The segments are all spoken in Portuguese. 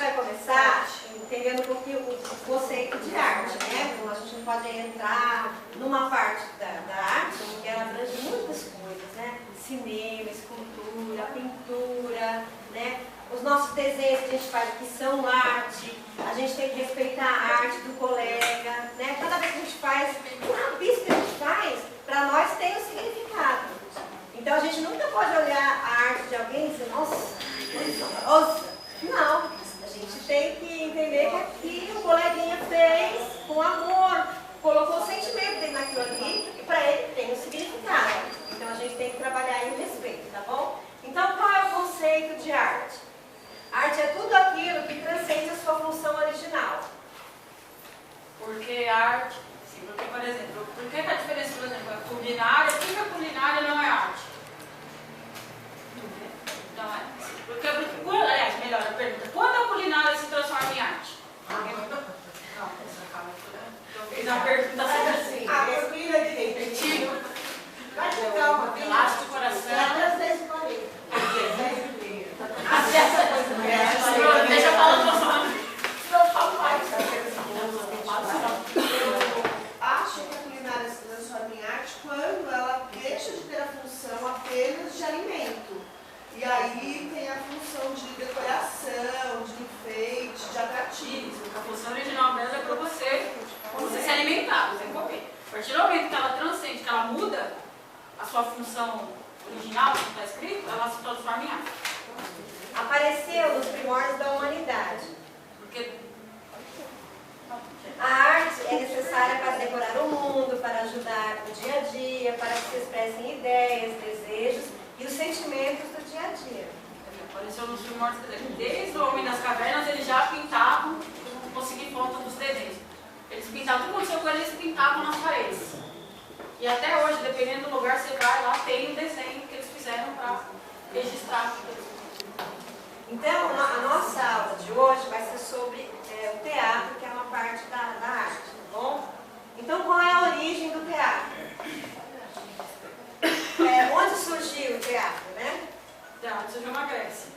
vai começar entendendo um pouquinho o conceito de arte, né? Então, a gente não pode entrar numa parte da arte, porque ela abrange muitas coisas, né? Cinema, escultura, pintura, né? Os nossos desenhos que a gente faz aqui são arte, a gente tem que respeitar a arte do colega, né? Cada vez que a gente faz, uma pista que a gente faz, para nós tem um significado. Então a gente nunca pode olhar a arte de alguém e dizer, nossa, horrorosa. Não, a gente tem que entender que aqui o coleguinha fez com amor, colocou sentimento dentro daquilo ali e para ele tem um significado. Então a gente tem que trabalhar aí o respeito, tá bom? Então qual é o conceito de arte? Arte é tudo aquilo que transcende a sua função original. Porque a arte, sim, porque, por exemplo, por que a diferença, por exemplo, é culinária? Por que a culinária não é arte? Não é. Porque, aliás, melhor a pergunta, quando a culinária se transforma em arte? Calma, eu fiz uma pergunta assim. A comida direito. Vai ficar uma Relaxa o coração. Deixa eu falar do Não falo mais. Eu acho que a culinária se transforma em arte quando ela deixa de ter a função apenas de alimento. E aí tem a função de decoração, de enfeite, de atrativo. A função original dela é para você se alimentar, você comer. A partir do momento que ela transcende, que ela muda a sua função original, que está escrito, ela se transforma em arte. Apareceu nos primórdios da humanidade. Porque A arte é necessária para decorar o mundo, para ajudar o dia a dia, para que se expressem ideias, desejos e os sentimentos do dia a dia. apareceu nos primórdios, desde o homem das cavernas, eles já pintavam, eu não consegui foto dos desenhos. Eles pintavam, tudo aconteceu com eles, pintavam nas paredes. E até hoje, dependendo do lugar que você vai, lá tem o desenho que eles fizeram para registrar. Então, a nossa aula de hoje vai ser sobre o teatro, que é uma parte da arte, tá bom? Então, qual é a origem do teatro? Onde surgiu o teatro, né? O teatro surgiu na Grécia.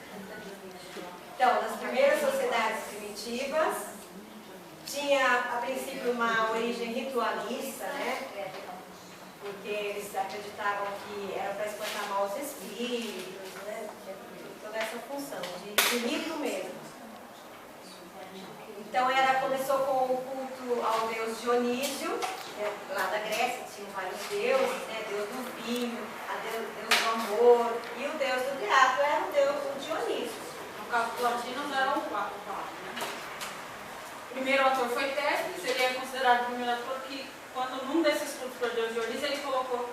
Então, nas primeiras sociedades primitivas, tinha, a princípio, uma origem ritualista, né? Porque eles acreditavam que era para espantar maus espíritos, né? Toda essa função de rito mesmo. Então começou com o culto ao deus Dionísio, lá da Grécia tinham vários deuses, né? Deus do vinho, deus do amor, e o deus do teatro era o deus Dionísio. No caso dos latinos eram quatro, né? O primeiro ator foi Téspis, ele é considerado o primeiro ator que, quando num desses cultos por Deus Dionísio, ele colocou,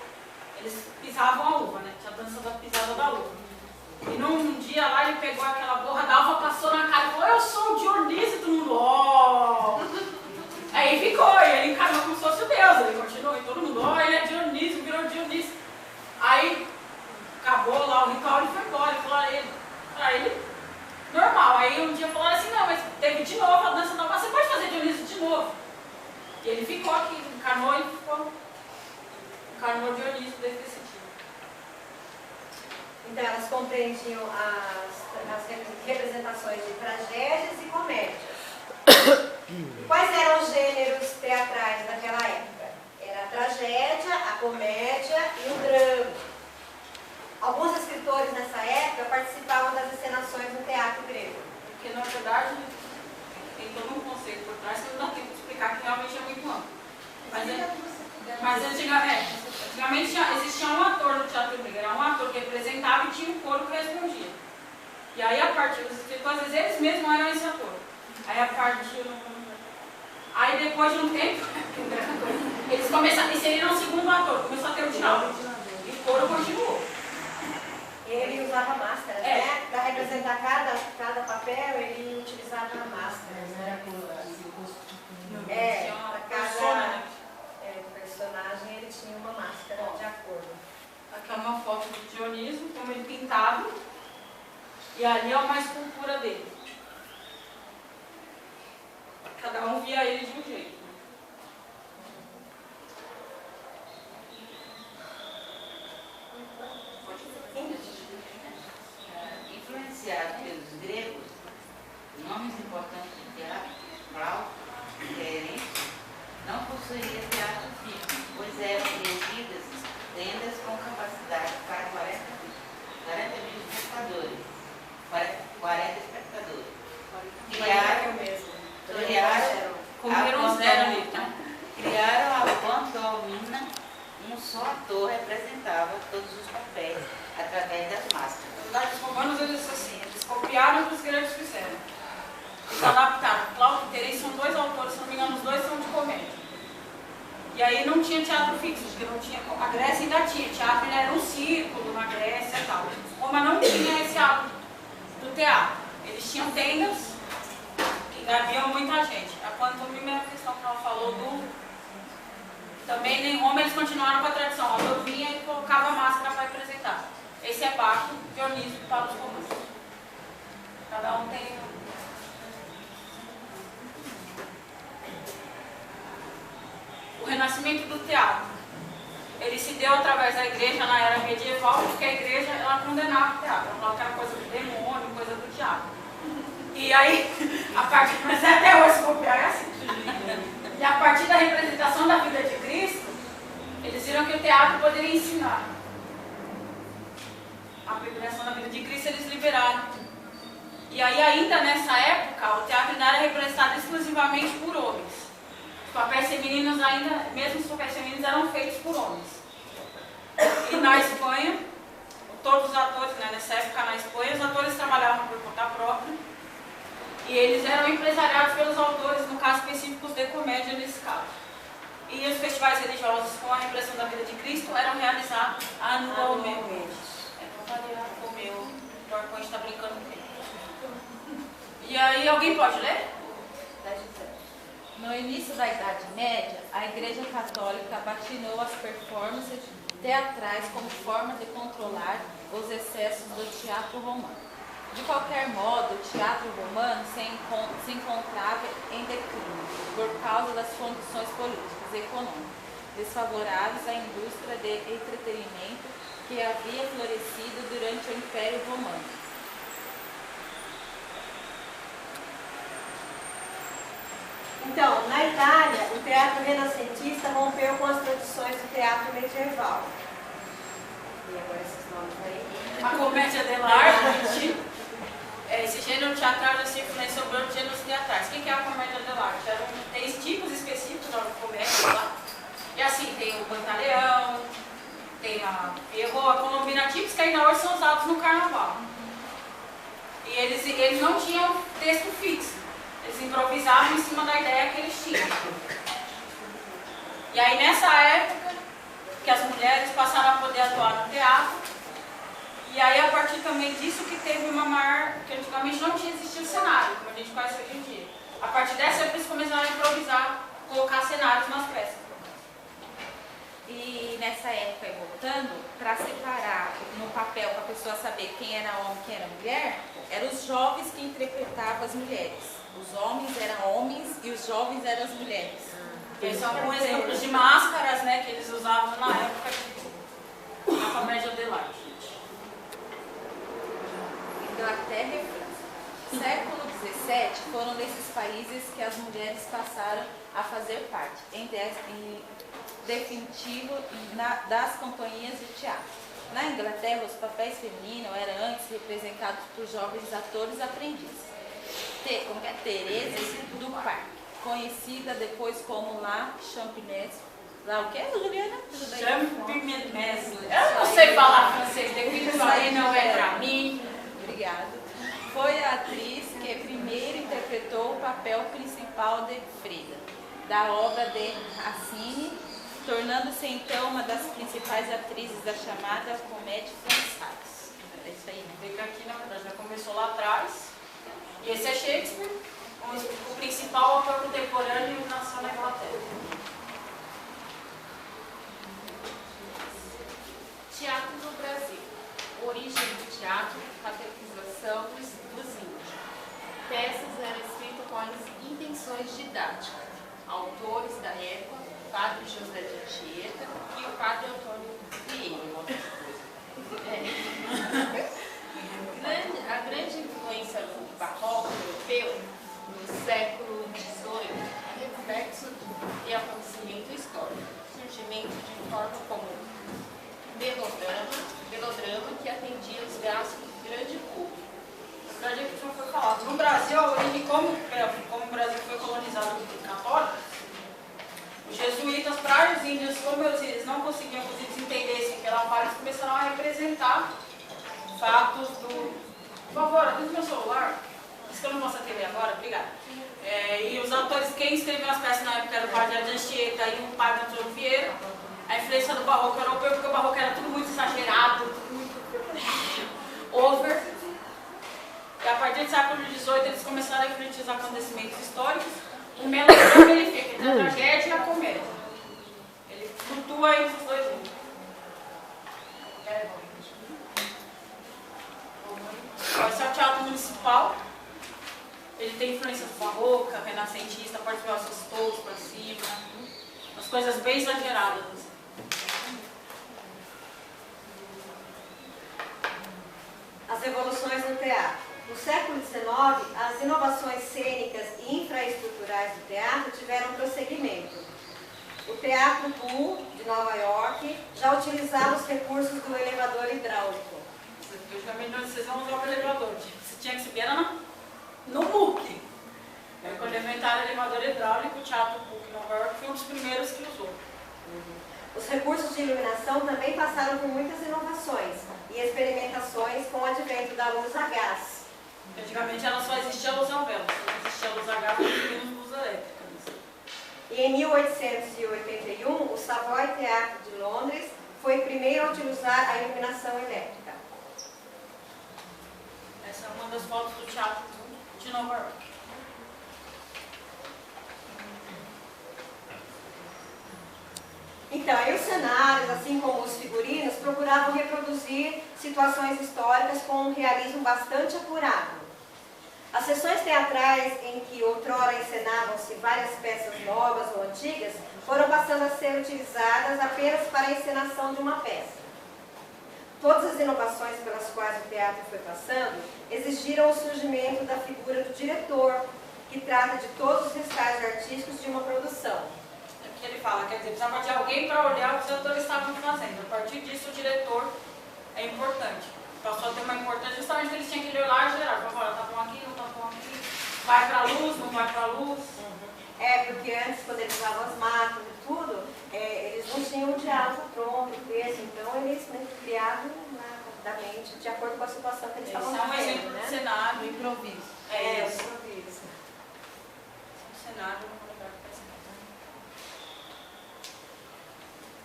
eles pisavam a uva, né? Tinha a dança da pisada da uva. E num dia lá ele pegou aquela borra da uva, passou na cara e falou, eu sou o Dionísio, todo mundo, ó. Aí ficou, e ele encarnou como se fosse o Deus, ele continuou, e todo mundo, ó, ele é Dionísio, virou Dionísio. Aí acabou lá o ritual, ele foi embora, ele falou pra ele, normal. Aí um dia falaram assim, não, mas teve de novo a dança nova, você pode fazer Dionísio de novo? E ele ficou aqui, encarnou e ficou, encarnou Dionísio desde esse dia. Então, elas compreendiam as representações de tragédias e comédias. Quais eram os gêneros teatrais daquela época? Era a tragédia, a comédia e o drama. Alguns escritores nessa época participavam das encenações no teatro grego. Porque, na verdade, tem todo um conceito por trás que eu não tenho que explicar, que realmente é muito amplo. Mas antigamente existia um ator no teatro grego, era um ator que representava e tinha um coro que respondia. E aí, a partir dos escritores, eles mesmos eram esse ator. Aí depois de um tempo, eles começaram a inserir um segundo ator, começou a ter o diálogo. E o coro continuou. Ele usava máscaras, né? Para representar cada papel, ele utilizava máscaras, né? Para cada personagem ele tinha uma máscara de acordo. Aqui é uma foto do Dionísio, como ele pintava, e ali é uma escultura dele. Cada um via ele de um jeito. Influenciado pelos gregos, Nomes importantes do teatro, Cláudio, Terence, não possuía teatro fixo, pois eram erigidas tendas com capacidade para 40 mil espectadores. 40 espectadores. Criaram a pantomima, um só ator representava todos os papéis através das máscaras. Os romanos, eles copiaram o que os gregos fizeram. Eles adaptaram. Cláudio e Terence são dois autores, se não me engano, os dois são de comédia. E aí não tinha teatro fixo, porque não tinha. A Grécia ainda tinha, teatro ainda era um círculo na Grécia e tal. Roma não tinha esse hábito do teatro. Eles tinham tendas que cabiam muita gente. A pantomima é a questão que ela falou do. Também em Roma eles continuaram com a tradição. O autor vinha e colocava máscara para representar. Esse é Baco, Dionísio para os romanos. Cada um tem. O renascimento do teatro, ele se deu através da igreja na era medieval, porque a igreja ela condenava o teatro, ela falava que era coisa do demônio, coisa do diabo. E aí, mas até hoje se copiar é assim. E a partir da representação da vida de Cristo, eles viram que o teatro poderia ensinar. A representação da vida de Cristo eles liberaram. E aí ainda nessa época, o teatro ainda era representado exclusivamente por homens. Os papéis femininos ainda, mesmo os papéis femininos eram feitos por homens. E na Espanha, todos os atores, né, nessa época na Espanha, os atores trabalhavam por conta própria. E eles eram empresariados pelos autores, no caso específicos de comédia nesse caso. E os festivais religiosos com a repressão da vida de Cristo eram realizados anualmente. O meu PowerPoint está brincando com ele. E aí, alguém pode ler? No início da Idade Média, a Igreja Católica batinou as performances teatrais como forma de controlar os excessos do teatro romano. De qualquer modo, o teatro romano se encontrava em declínio por causa das condições políticas e econômicas desfavoráveis à indústria de entretenimento que havia florescido durante o Império Romano. Então, na Itália, o teatro renascentista rompeu com as tradições do teatro medieval. E agora esses nomes aí. A comédia dell'arte, esse gênero teatral já se influenciou por outros gêneros teatrais. O que é a comédia dell'arte? Tem tipos específicos da comédia lá. E assim, tem o Pantaleão, tem a Pierrot, a Colombina tipos que ainda hoje são usados no carnaval. E eles não tinham texto fixo. Eles improvisavam em cima da ideia que eles tinham. E aí nessa época que as mulheres passaram a poder atuar no teatro, e aí a partir também disso que teve uma maior, que antigamente não tinha existido cenário, como a gente conhece hoje em dia. A partir dessa época eles começaram a improvisar, colocar cenários nas peças. E nessa época, voltando, para separar no papel, para a pessoa saber quem era homem e quem era mulher, eram os jovens que interpretavam as mulheres. Os homens eram homens e os jovens eram as mulheres. Esses são alguns exemplos de máscaras, né, que eles usavam na época da comédia dell'arte. Inglaterra e França. Século XVII foram nesses países que as mulheres passaram a fazer parte, em definitivo, das companhias de teatro. Na Inglaterra, os papéis femininos eram antes representados por jovens atores aprendizes. Como é Teresa do Parque, conhecida depois como La Championess. Lá o que, Juliana? Championess. Eu não sei falar francês, isso aí não é pra mim. Obrigada. Foi a atriz que primeiro interpretou o papel principal de Frida, da obra de Racine, tornando-se então uma das principais atrizes da chamada comédia française. É isso aí, né? Fica aqui, na verdade, já começou lá atrás. E esse é Shakespeare, o principal autor contemporâneo nasceu na Inglaterra. Teatro no Brasil. Origem do teatro, catequização dos índios. Peças eram escritas com as intenções didáticas. Autores da época, Padre José de Anchieta e o Padre Antônio Vieira. A grande influência influência do barroco europeu no século XVIII é reflexo de acontecimento histórico, surgimento de forma como melodrama que atendia os gastos do grande público. Na verdade, é que não foi falado. No Brasil, a origem, como o Brasil foi colonizado por católicos, os jesuítas, para os índios, como eles não conseguiam que os índios entendessem pela paz, eles começaram a representar fatos do... Por favor, atende meu celular. Isso que eu não posso atender agora, obrigada. E os autores, quem escreveu as peças na época era o padre de Anchieta e o padre Antônio Vieira. A influência do barroco europeu, porque o barroco era tudo muito exagerado, tudo muito over. E a partir do século XVIII eles começaram a refletir os acontecimentos históricos. O melodrama ele fica entre a tragédia e a comédia. Ele flutua entre os dois mundos. Esse é o teatro municipal. Ele tem influências barroca, renascentista, pode ver os touros para cima, as coisas bem exageradas. As evoluções no teatro. No século XIX, as inovações cênicas e infraestruturais do teatro tiveram prosseguimento. O Teatro Bull, de Nova York, já utilizava os recursos do elevador hidráulico. Vocês vão usar o elevador. Você tinha que subir no MOOC. Quando inventaram o elevador hidráulico, o Teatro Bull, de Nova York, foi um dos primeiros que usou. Os recursos de iluminação também passaram por muitas inovações e experimentações com o advento da luz a gás. Antigamente ela só existia luz ao vela, não existia luz a gás e luz elétrica. E em 1881, o Savoy Theatre de Londres foi o primeiro a utilizar a iluminação elétrica. Essa é uma das fotos do Teatro de Nova York. Então, aí os cenários, assim como os figurinos, procuravam reproduzir situações históricas com um realismo bastante apurado. As sessões teatrais em que outrora encenavam-se várias peças novas ou antigas foram passando a ser utilizadas apenas para a encenação de uma peça. Todas as inovações pelas quais o teatro foi passando exigiram o surgimento da figura do diretor, que trata de todos os estágios artísticos de uma produção. É o que ele fala, quer dizer, precisava de alguém para olhar o que os atores estavam fazendo. A partir disso, o diretor é importante. Passou a ter uma importância justamente porque eles tinham que olhar geral. Agora, tá bom aqui, não tá bom aqui. Vai pra luz, não vai pra luz. Porque antes, quando eles usavam as máquinas e tudo, eles não tinham um diálogo pronto, texto, então eles criavam rapidamente, de acordo com a situação que eles estavam Esse é um vivendo, exemplo né? de cenário. Do improviso. É o isso. improviso. Um cenário.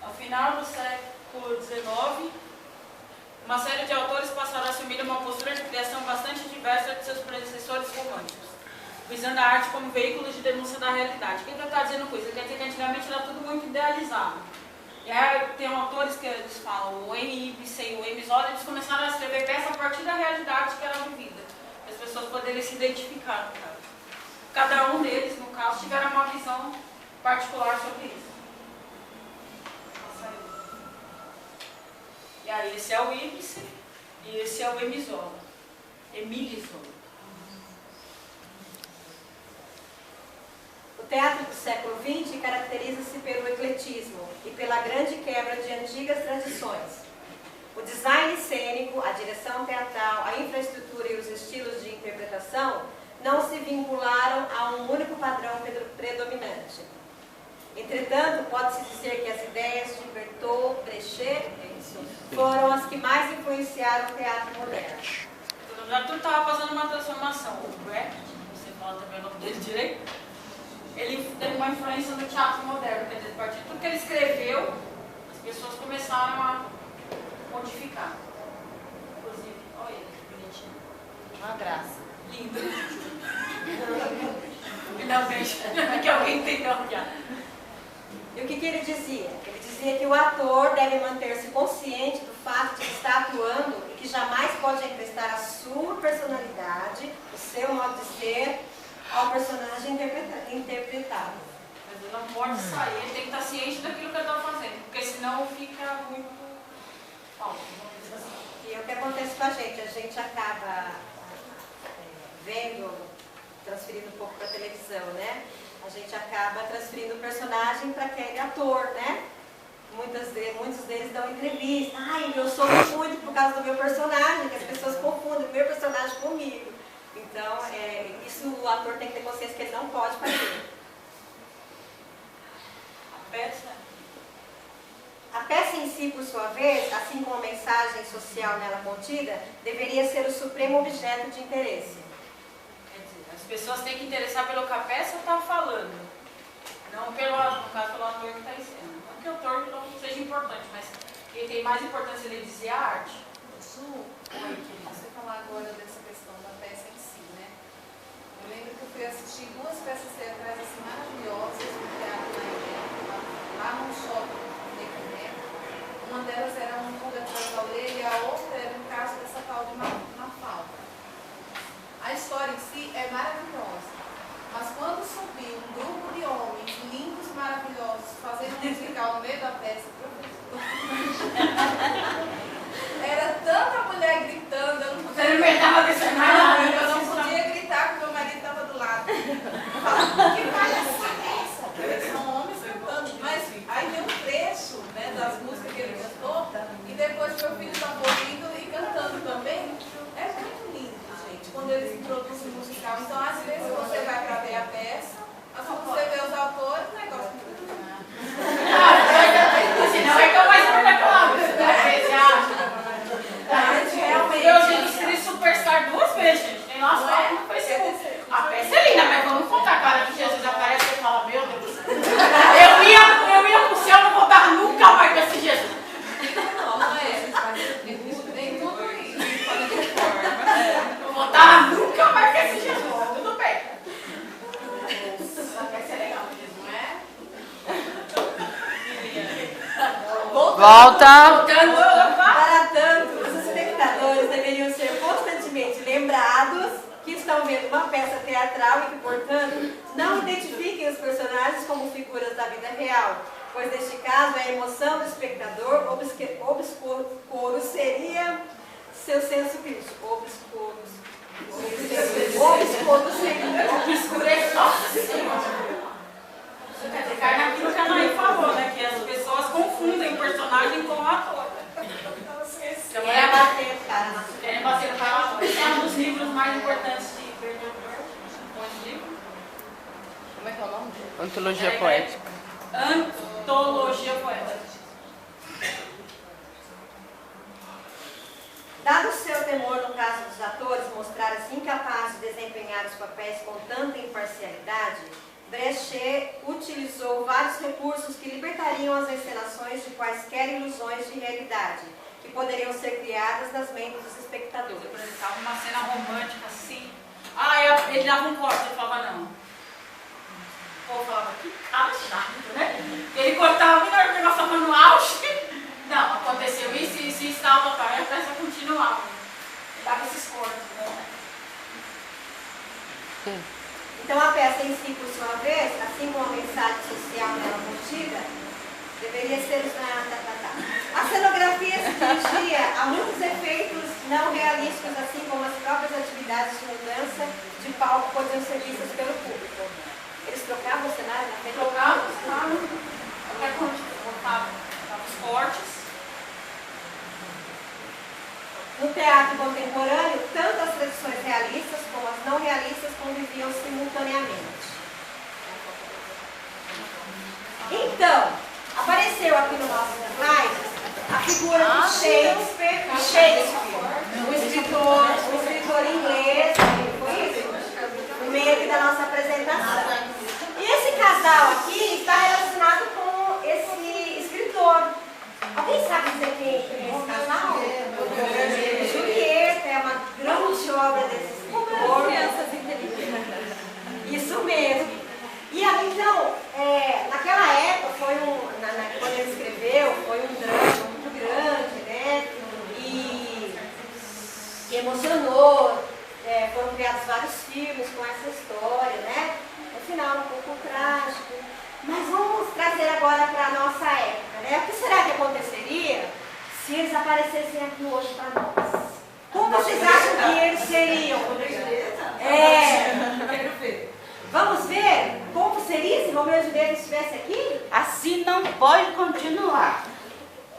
Ao final do século XIX, uma série de autores passaram a assumir uma postura de criação bastante diversa de seus predecessores românticos, visando a arte como veículo de denúncia da realidade. O que ele está dizendo com isso? Ele quer dizer que antigamente era tudo muito idealizado. E aí tem autores que eles falam, o M. Ibsen e o M. Zola, eles começaram a escrever peça a partir da realidade que era vivida, para as pessoas poderem se identificar. Cada um deles, no caso, tiveram uma visão particular sobre isso. E aí, esse é o Ibsen e esse é o Emile Zola. O teatro do século XX caracteriza-se pelo ecletismo e pela grande quebra de antigas tradições. O design cênico, a direção teatral, a infraestrutura e os estilos de interpretação não se vincularam a um único padrão predominante. Entretanto, pode-se dizer que as ideias de Bertolt Brecht foram as que mais influenciaram o teatro moderno. Já tudo estava fazendo uma transformação. O Brecht, você fala também o nome dele direito, ele teve uma influência no teatro moderno, quer dizer, a partir de tudo que ele escreveu, as pessoas começaram a modificar. Inclusive, olha ele, que bonitinho. Uma graça. Lindo. Finalmente, que alguém entendeu já. E o que ele dizia? Ele dizia que o ator deve manter-se consciente do fato de estar atuando e que jamais pode emprestar a sua personalidade, o seu modo de ser, ao personagem interpretado. Mas ele não pode sair, ele tem que estar ciente daquilo que ele está fazendo, porque senão fica muito falso. E é o que acontece com a gente acaba transferindo um pouco para a televisão, né? A gente acaba transferindo o personagem para aquele ator, né? Muitos deles dão entrevista. Ai, eu sofro muito por causa do meu personagem, que as pessoas confundem o meu personagem comigo. Então, isso o ator tem que ter consciência que ele não pode fazer. A peça em si, por sua vez, assim como a mensagem social nela contida, deveria ser o supremo objeto de interesse. Quer dizer, as pessoas têm que interessar pelo que a peça está falando, não pelo ator que está em cena. Não que o ator não seja importante, mas quem tem mais importância ele dizer a arte. Su, você falar agora dessa questão da peça em si, né? Eu lembro que eu fui assistir 2 peças teatrais assim, maravilhosas no teatro na igreja, lá no shopping de Caneta. Uma delas era um Fuga atrás da orelha e a outra era um caso dessa tal de Mafalda. A história em si é maravilhosa, mas quando subiu um grupo de homens lindos, maravilhosos, fazendo um musical no meio da peça, era tanta mulher gritando, eu não podia eu não podia gritar porque meu marido estava do lado. Falava, que palhaçada é essa? Porque são homens cantando, mas aí tem um trecho, né, das músicas que ele cantou, e depois meu filho estava ouvindo e cantando também. É muito lindo, gente, quando eles introduzem o musical. Então, às vezes, você vai para ver a peça, mas quando você vê os autores, o negócio Senão é capaz de reclamar. Eu já inscrevi Superstar 2 vezes, gente. Tem nossa página no Facebook. A peça é linda, mas vamos contar a cara que Jesus aparece e fala, meu Deus. Eu ia pro céu, não voltava nunca mais com esse Jesus. não é. Nem tudo isso. Não voltava nunca mais com esse Jesus. Tudo bem. A peça é legal, não é? Volta! Para tanto, os espectadores deveriam ser constantemente lembrados que estão vendo uma peça teatral e que, portanto, não identifiquem os personagens como figuras da vida real, pois, neste caso, a emoção do espectador obscuro seria seu senso crítico. Obscuro seria. Nossa Senhora! Quer dizer, cai naquilo que a Anaí falou, né? Que as pessoas confundem o personagem com o ator. É bater o cara na sua. Querem bater no cara. Esse é um dos livros mais importantes de Bernardo. Onde livro? Como é que é o nome? Antologia poética. Antologia poética. Dado o seu temor no caso dos atores mostrar-se incapazes de desempenhar os papéis com tanta imparcialidade, Brecht utilizou vários recursos que libertariam as encenações de quaisquer ilusões de realidade, que poderiam ser criadas nas mentes dos espectadores. Ele apresentava uma cena romântica assim. Ele dava um corte, ele falava não. O povo falava, que cara chato, né? Ele cortava, na hora que o negócio estava no auge. Não, aconteceu isso e se estava para a peça continuava. Ele dava esses cortes, né? Então a peça em si, por sua vez, assim como a mensagem social nela contida, deveria ser A cenografia se dirigia a muitos efeitos não realísticos, assim como as próprias atividades de mudança de palco podiam ser vistas pelo público. Eles trocavam o cenário na frente? Trocavam o cenário. Qualquer coisa, botavam os cortes. No teatro contemporâneo, tanto as tradições realistas como as não realistas conviviam simultaneamente. Então, apareceu aqui no nosso slide a figura de Shakespeare, o escritor inglês, foi isso? No meio aqui da nossa apresentação. E esse casal aqui está relacionado com esse escritor. Alguém sabe dizer quem é esse casal? Julieta é uma grande obra desse escritor. Crianças inteligentes. Isso mesmo. E então, naquela época, quando ele escreveu, foi um drama muito grande, né? E que emocionou. Foram criados vários filmes com essa história, né? No final, um pouco trágico. Mas vamos trazer agora para a nossa época, né? O que será que aconteceria se eles aparecessem aqui hoje para nós? Como vocês acham que eles seriam? ele estivesse aqui? Assim não pode continuar.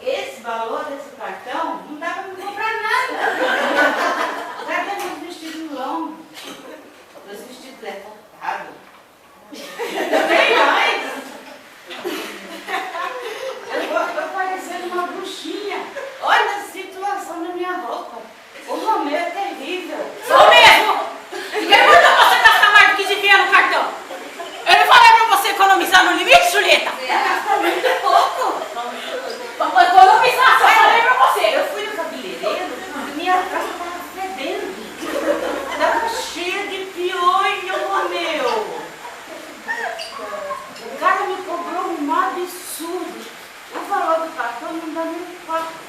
Esse valor desse cartão não dá para me comprar nada. Cadê meus vestidos longos? Meus vestidos decotados. Tem mais. Eu tô parecendo uma bruxinha. Olha a situação da minha roupa. O Romeu é terrível. Sou mesmo! Ninguém mandou você gastar mais do que devia no cartão. Eu não falei pra você economizar no limite, Julieta? Você gasta muito pouco. Pra economizar, só falei pra você. Eu fui no cabeleireiro e minha casa estava fedendo. Estava cheia de piolho, Romeu. O cara me cobrou um absurdo. O valor do cartão não dá nem um quarto.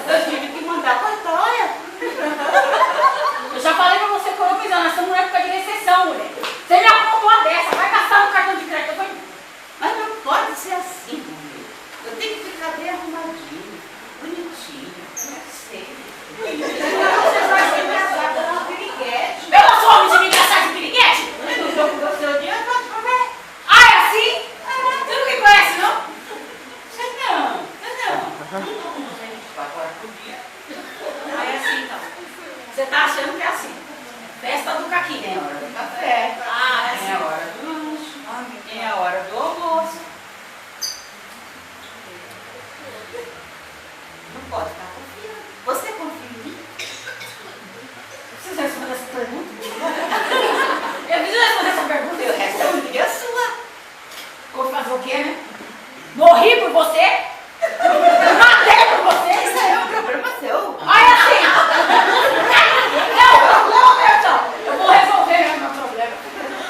Eu tive que mandar cortar, olha. Eu já falei pra você economizar, nós estamos na época de recessão, mulher. Você me arrumou uma dessa, vai gastar no cartão de crédito. Mas não pode ser assim, Romeu. Eu tenho que ficar bem arrumadinho, bonitinho, sério. Você vai ser engraçada na piriguete. Eu não sou homem de me engraçar de piriguete? Eu não estou com você o dia todo pra ver. Ah, é assim? Você não me conhece, não? Você não. Não estou com 24 horas por dia. Ah, é assim então. Você tá achando que é assim? Festa do caqui. Tem a hora do café, Ah, é tem a assim. hora do lanche, tem a hora do almoço. Não pode ficar confiando. Você confia em mim? Precisa responder essa pergunta? Eu preciso responder essa pergunta? Eu respondi a sua. Vou fazer o quê, né? Morri por você? Matei por você? Isso aí é um problema seu. Olha assim! Não, Bertão! Eu vou resolver o meu problema.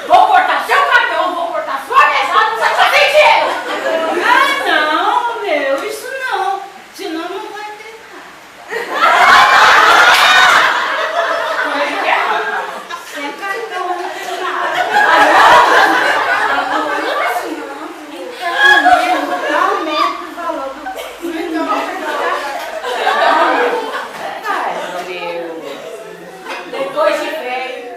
Vou cortar seu cabelo, vou cortar sua mesada, não vai fazer dinheiro! Ah, não, meu, isso não. Senão não vai ter nada. Sem cartão não tem nada. Então, aumenta o valor do Ai, meu. Depois de velho,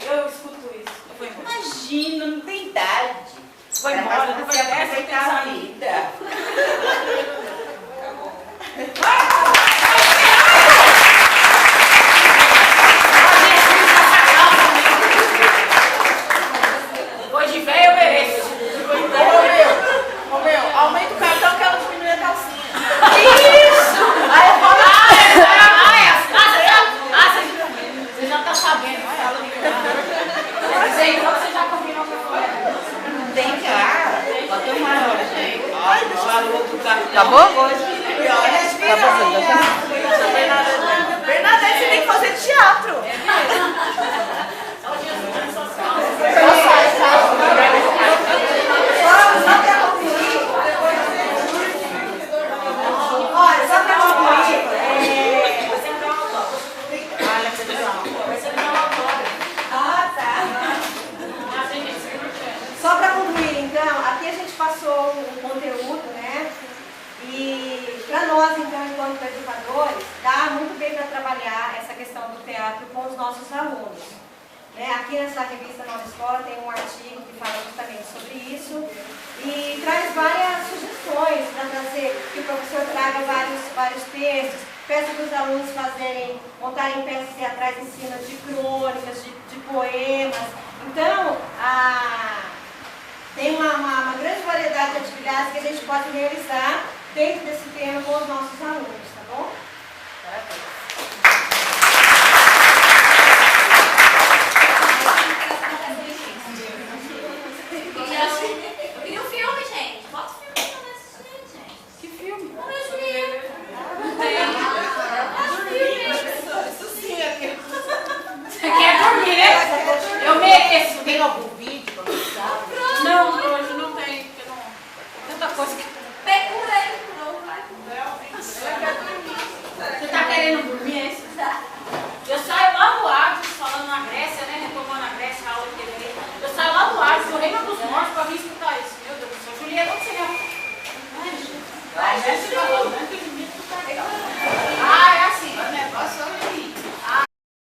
eu escuto isso. Eu vou embora. Imagina, não tem idade. Vou embora, Pra depois você dessa eu aproveitar tenho a que sair. vida. Depois de velho eu mereço. Ô meu, aumenta o cartão que ela diminui a calcinha. Isso! Aí eu falo, você já tá sabendo, vai ela me Sei, então você já combinou com a colega. Tem cara. Pode ter uma hora, gente. Ai, o valor do cartão. Acabou? Bernadette, você tem que fazer teatro. Olha, só para concluir, ah, tá. Só para concluir, então, aqui a gente passou um conteúdo, né? E para nós, então, enquanto educadores, dá muito bem para trabalhar essa questão do teatro com os nossos alunos. Né? Aqui nessa revista Nova Escola tem um artigo que fala justamente sobre isso e traz várias sugestões para trazer, que o professor traga vários textos, peça para os alunos montarem peças teatrais em cima de crônicas, de poemas. Então, tem uma grande variedade de atividades que a gente pode realizar dentro desse tema com os nossos alunos, tá bom? Parabéns. Eu queria um filme, gente. Bota o filme pra eu assistir, gente. Que filme? Não é Julieta. Você quer dormir, né? Eu mereço. Tem algum vídeo pra mostrar? Não, hoje não tem, porque não. Tanta coisa que. Procurei, não vai. Você tá querendo dormir, é isso? Eu saio lá do Hades, falando na Grécia, né? Retomando a Grécia, a aula de TV. Eu saio lá do Hades, do Reino dos Mortos, pra vir escutar isso. Meu Deus do céu, Julieta, onde você é? Ai, gente. Vai, gente, falando.